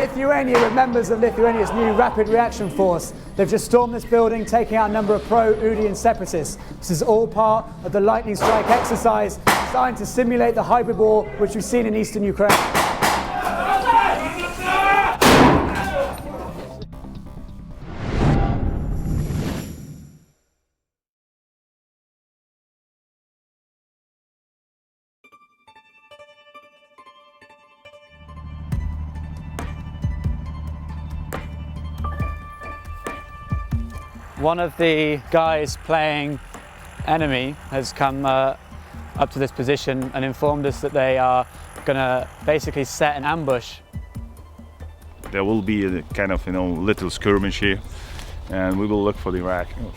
Lithuania with members of Lithuania's new rapid reaction force. They've just stormed this building, taking out a number of pro-Udian separatists. This is all part of the lightning strike exercise designed to simulate the hybrid war which we've seen in eastern Ukraine. One of the guys playing enemy has come up to this position and informed us that they are going to basically set an ambush. There will be a kind of, little skirmish here, and we will look for the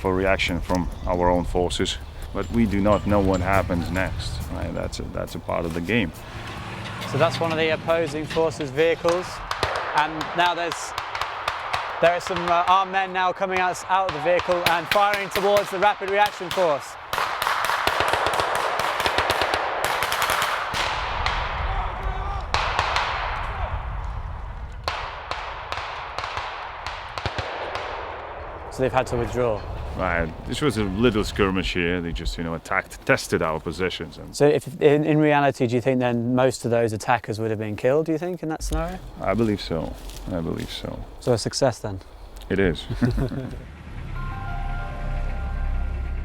reaction from our own forces. But we do not know what happens next. Right? That's a part of the game. So that's one of the opposing forces' vehicles, and now there are some armed men now coming out of the vehicle and firing towards the rapid reaction force. So they've had to withdraw. Right. This was a little skirmish here. They just, tested our positions. And so if in reality, do you think then most of those attackers would have been killed, do you think, in that scenario? I believe so. I believe so. So a success then? It is.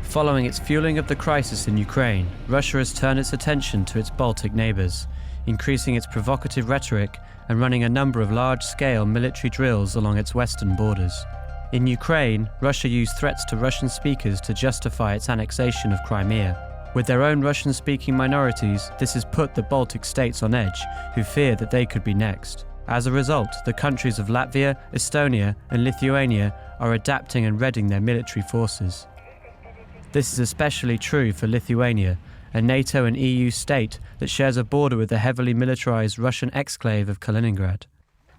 Following its fueling of the crisis in Ukraine, Russia has turned its attention to its Baltic neighbours, increasing its provocative rhetoric and running a number of large-scale military drills along its western borders. In Ukraine, Russia used threats to Russian speakers to justify its annexation of Crimea. With their own Russian-speaking minorities, this has put the Baltic states on edge, who fear that they could be next. As a result, the countries of Latvia, Estonia and Lithuania are adapting and readying their military forces. This is especially true for Lithuania, a NATO and EU state that shares a border with the heavily militarized Russian exclave of Kaliningrad.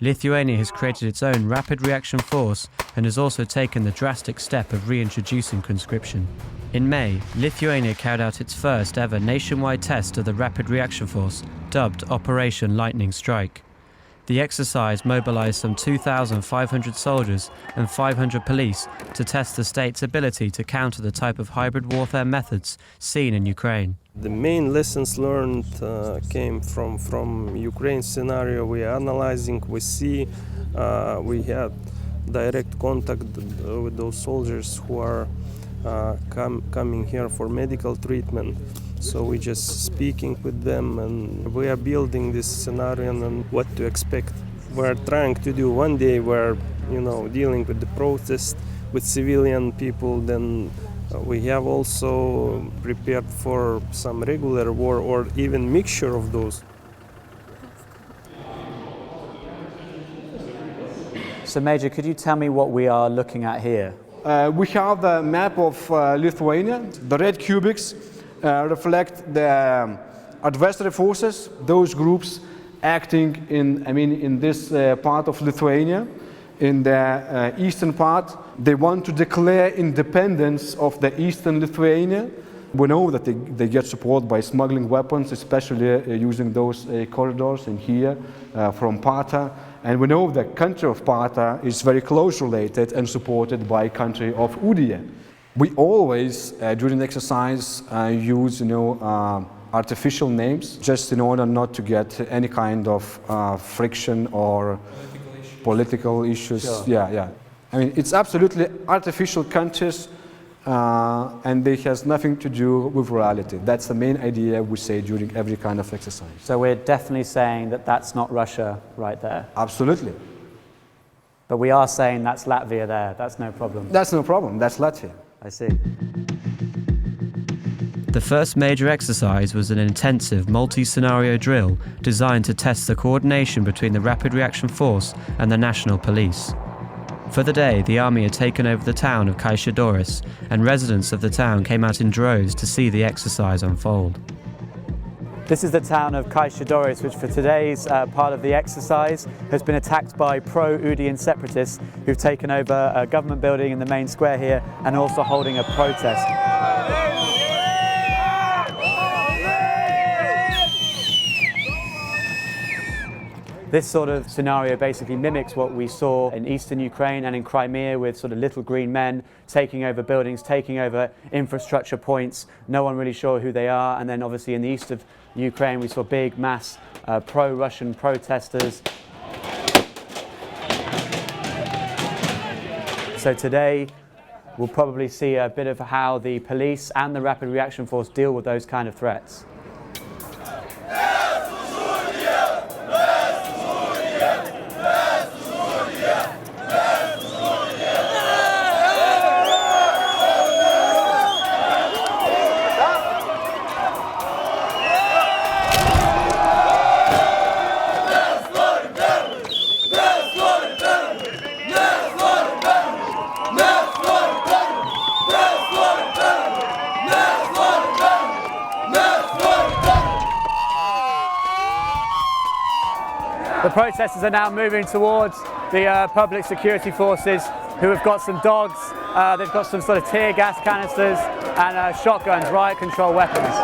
Lithuania has created its own rapid reaction force and has also taken the drastic step of reintroducing conscription. In May, Lithuania carried out its first ever nationwide test of the rapid reaction force, dubbed Operation Lightning Strike. The exercise mobilized some 2,500 soldiers and 500 police to test the state's ability to counter the type of hybrid warfare methods seen in Ukraine. The main lessons learned came from Ukraine scenario. We are analyzing, we see, we had direct contact with those soldiers who are coming here for medical treatment. So we're just speaking with them and we are building this scenario and what to expect. We're trying to do one day we're dealing with the protest with civilian people, then we have also prepared for some regular war or even mixture of those. So Major, could you tell me what we are looking at here? We have the map of Lithuania. The red cubics reflect the adversary forces, those groups acting in this part of Lithuania. In the eastern part, they want to declare independence of the eastern Lithuania. We know that they get support by smuggling weapons, especially using those corridors in here from Parta. And we know the country of Parta is very close related and supported by country of Udia. We always, during the exercise, use artificial names, just in order not to get any kind of friction or political issues. Sure. Yeah. I mean, it's absolutely artificial countries, and it has nothing to do with reality. That's the main idea we say during every kind of exercise. So we're definitely saying that that's not Russia right there? Absolutely. But we are saying that's Latvia there, that's no problem? That's no problem, that's Latvia. I see. The first major exercise was an intensive multi-scenario drill designed to test the coordination between the Rapid Reaction Force and the National Police. For the day, the army had taken over the town of Kaišiadorys, and residents of the town came out in droves to see the exercise unfold. This is the town of Kaišiadorys, which for today's part of the exercise has been attacked by pro-Udian separatists who've taken over a government building in the main square here and also holding a protest. This sort of scenario basically mimics what we saw in eastern Ukraine and in Crimea, with sort of little green men taking over buildings, taking over infrastructure points, no one really sure who they are. And then obviously in the east of Ukraine we saw big mass pro-Russian protesters. So today we'll probably see a bit of how the police and the Rapid Reaction Force deal with those kind of threats. The protesters are now moving towards the public security forces, who have got some dogs, they've got some sort of tear gas canisters and shotguns, riot control weapons.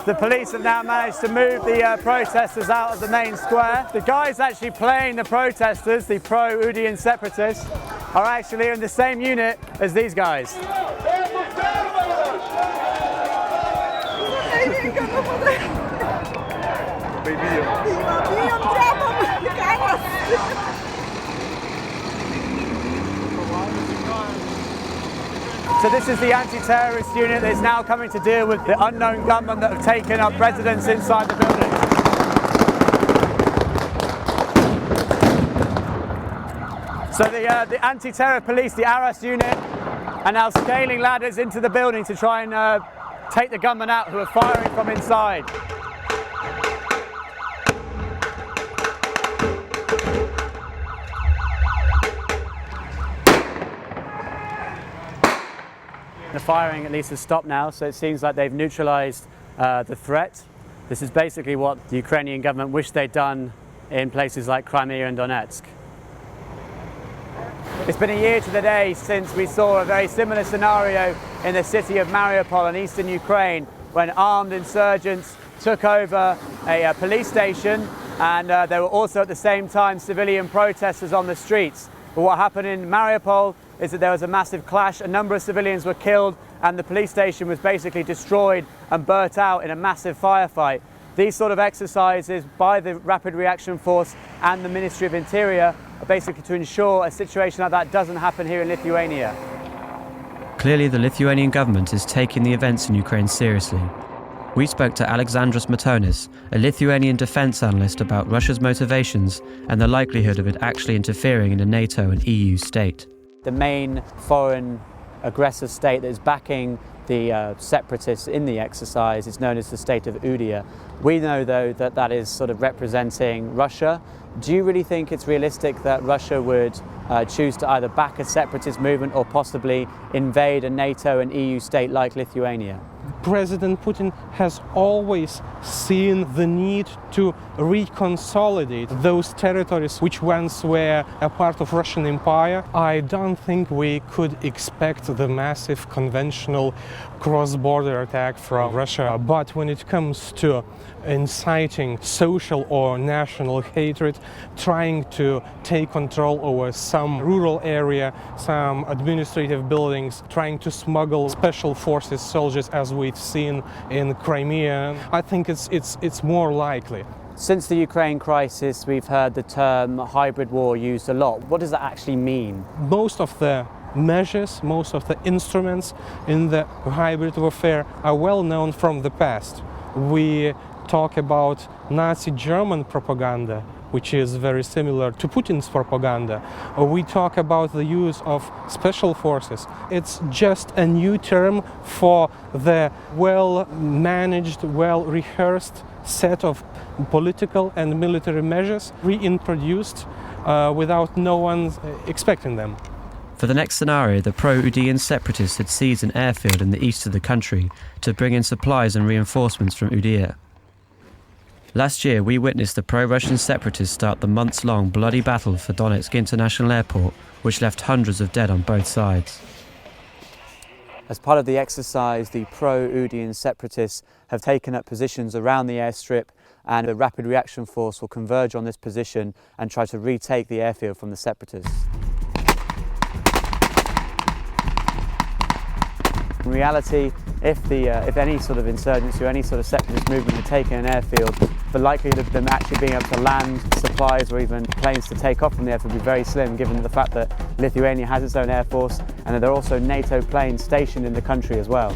The police have now managed to move the protesters out of the main square. The guys actually playing the protesters, the pro-Udian separatists, are actually in the same unit as these guys. So this is the anti-terrorist unit that is now coming to deal with the unknown gunmen that have taken up residence inside the building. So the anti-terror police, the Aras unit, are now scaling ladders into the building to try and take the gunmen out who are firing from inside. The firing at least has stopped now, so it seems like they've neutralized the threat. This is basically what the Ukrainian government wished they'd done in places like Crimea and Donetsk. It's been a year to the day since we saw a very similar scenario in the city of Mariupol in eastern Ukraine, when armed insurgents took over a police station, and there were also at the same time civilian protesters on the streets. But what happened in Mariupol is that there was a massive clash, a number of civilians were killed, and the police station was basically destroyed and burnt out in a massive firefight. These sort of exercises by the Rapid Reaction Force and the Ministry of Interior are basically to ensure a situation like that doesn't happen here in Lithuania. Clearly, the Lithuanian government is taking the events in Ukraine seriously. We spoke to Alexandras Matonis, a Lithuanian defense analyst, about Russia's motivations and the likelihood of it actually interfering in a NATO and EU state. The main foreign aggressive state that is backing the separatists in the exercise is known as the state of Udia. We know, though, that that is sort of representing Russia. Do you really think it's realistic that Russia would choose to either back a separatist movement or possibly invade a NATO and EU state like Lithuania? President Putin has always seen the need to reconsolidate those territories which once were a part of Russian Empire. I don't think we could expect the massive conventional cross-border attack from Russia. But when it comes to inciting social or national hatred, trying to take control over some rural area, some administrative buildings, trying to smuggle special forces soldiers as we've seen in Crimea, I think it's more likely. Since the Ukraine crisis, we've heard the term hybrid war used a lot. What does that actually mean? Most of the measures, most of the instruments in the hybrid warfare are well known from the past. We talk about Nazi German propaganda, which is very similar to Putin's propaganda. We talk about the use of special forces. It's just a new term for the well-managed, well-rehearsed set of political and military measures reintroduced without no one expecting them. For the next scenario, the pro-Udian separatists had seized an airfield in the east of the country to bring in supplies and reinforcements from Udia. Last year, we witnessed the pro-Russian separatists start the months-long bloody battle for Donetsk International Airport, which left hundreds of dead on both sides. As part of the exercise, the pro-Udian separatists have taken up positions around the airstrip, and the Rapid Reaction Force will converge on this position and try to retake the airfield from the separatists. In reality, if any sort of insurgency or any sort of separatist movement had taken an airfield, the likelihood of them actually being able to land supplies or even planes to take off from the airfield would be very slim, given the fact that Lithuania has its own air force and that there are also NATO planes stationed in the country as well.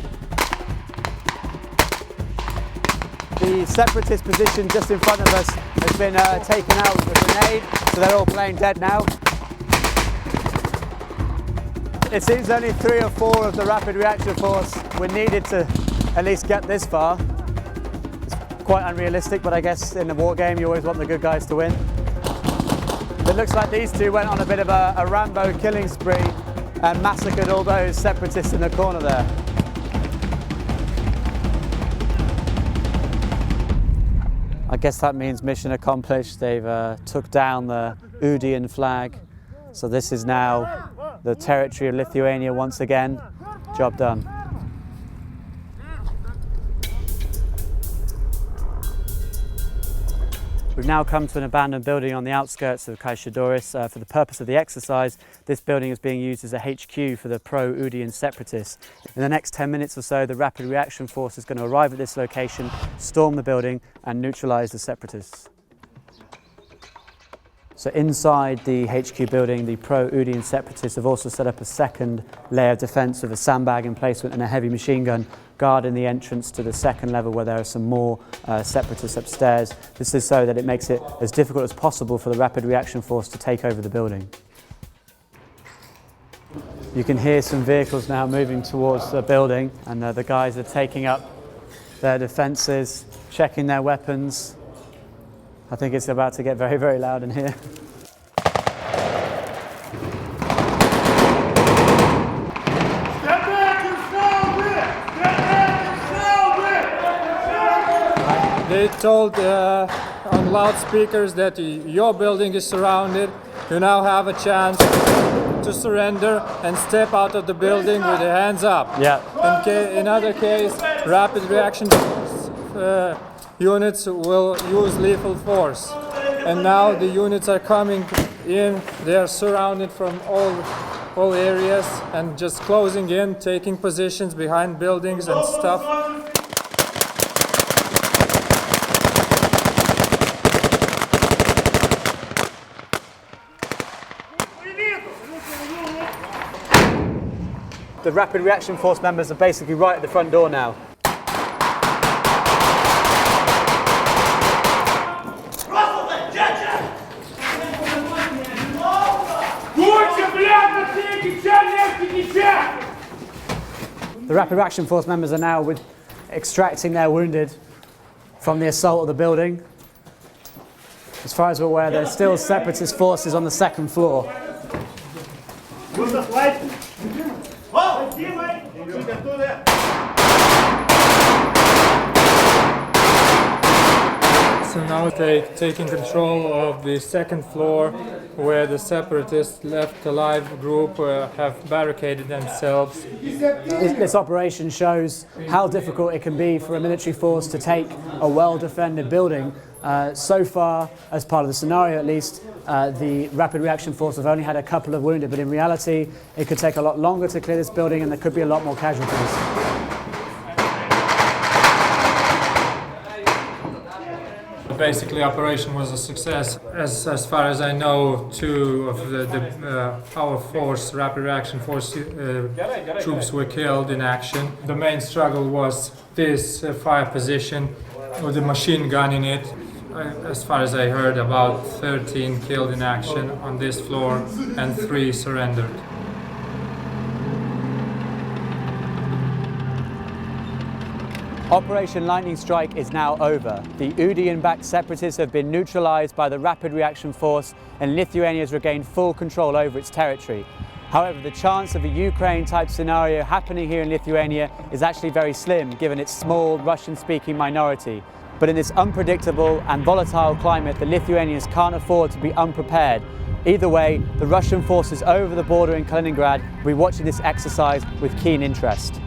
The separatist position just in front of us has been taken out with a grenade, so they're all playing dead now. It seems only 3 or 4 of the Rapid Reaction Force were needed to at least get this far. It's quite unrealistic, but I guess in a war game you always want the good guys to win. It looks like these two went on a bit of a Rambo killing spree and massacred all those separatists in the corner there. I guess that means mission accomplished. They've took down the Udian flag. So this is now the territory of Lithuania once again. Job done. We've now come to an abandoned building on the outskirts of Kaišiadorys. For the purpose of the exercise, this building is being used as a HQ for the pro-Udian separatists. In the next 10 minutes or so, the Rapid Reaction Force is going to arrive at this location, storm the building and neutralise the separatists. So inside the HQ building, the pro-Udian separatists have also set up a second layer of defence with a sandbag emplacement and a heavy machine gun guarding the entrance to the second level where there are some more separatists upstairs. This is so that it makes it as difficult as possible for the Rapid Reaction Force to take over the building. You can hear some vehicles now moving towards the building, and the guys are taking up their defences, checking their weapons. I think it's about to get very, very loud in here. They told on loudspeakers that your building is surrounded. You now have a chance to surrender and step out of the building with your hands up. Yeah. In other case, rapid reaction units will use lethal force. And now the units are coming in. They are surrounded from all areas and just closing in, taking positions behind buildings and stuff. The Rapid Reaction Force members are basically right at the front door now. The Rapid Reaction Force members are now extracting their wounded from the assault of the building. As far as we're aware, there's still separatist forces on the second floor. So now taking control of the second floor, where the separatists left alive group have barricaded themselves. This operation shows how difficult it can be for a military force to take a well-defended building. So far, as part of the scenario at least, the Rapid Reaction Force have only had a couple of wounded, but in reality it could take a lot longer to clear this building and there could be a lot more casualties. Basically, operation was a success. As far as I know, 2 of our force, Rapid Reaction Force troops were killed in action. The main struggle was this fire position with the machine gun in it. As far as I heard, about 13 killed in action on this floor and 3 surrendered. Operation Lightning Strike is now over. The Udian-backed separatists have been neutralised by the Rapid Reaction Force and Lithuania has regained full control over its territory. However, the chance of a Ukraine-type scenario happening here in Lithuania is actually very slim, given its small Russian-speaking minority. But in this unpredictable and volatile climate, the Lithuanians can't afford to be unprepared. Either way, the Russian forces over the border in Kaliningrad will be watching this exercise with keen interest.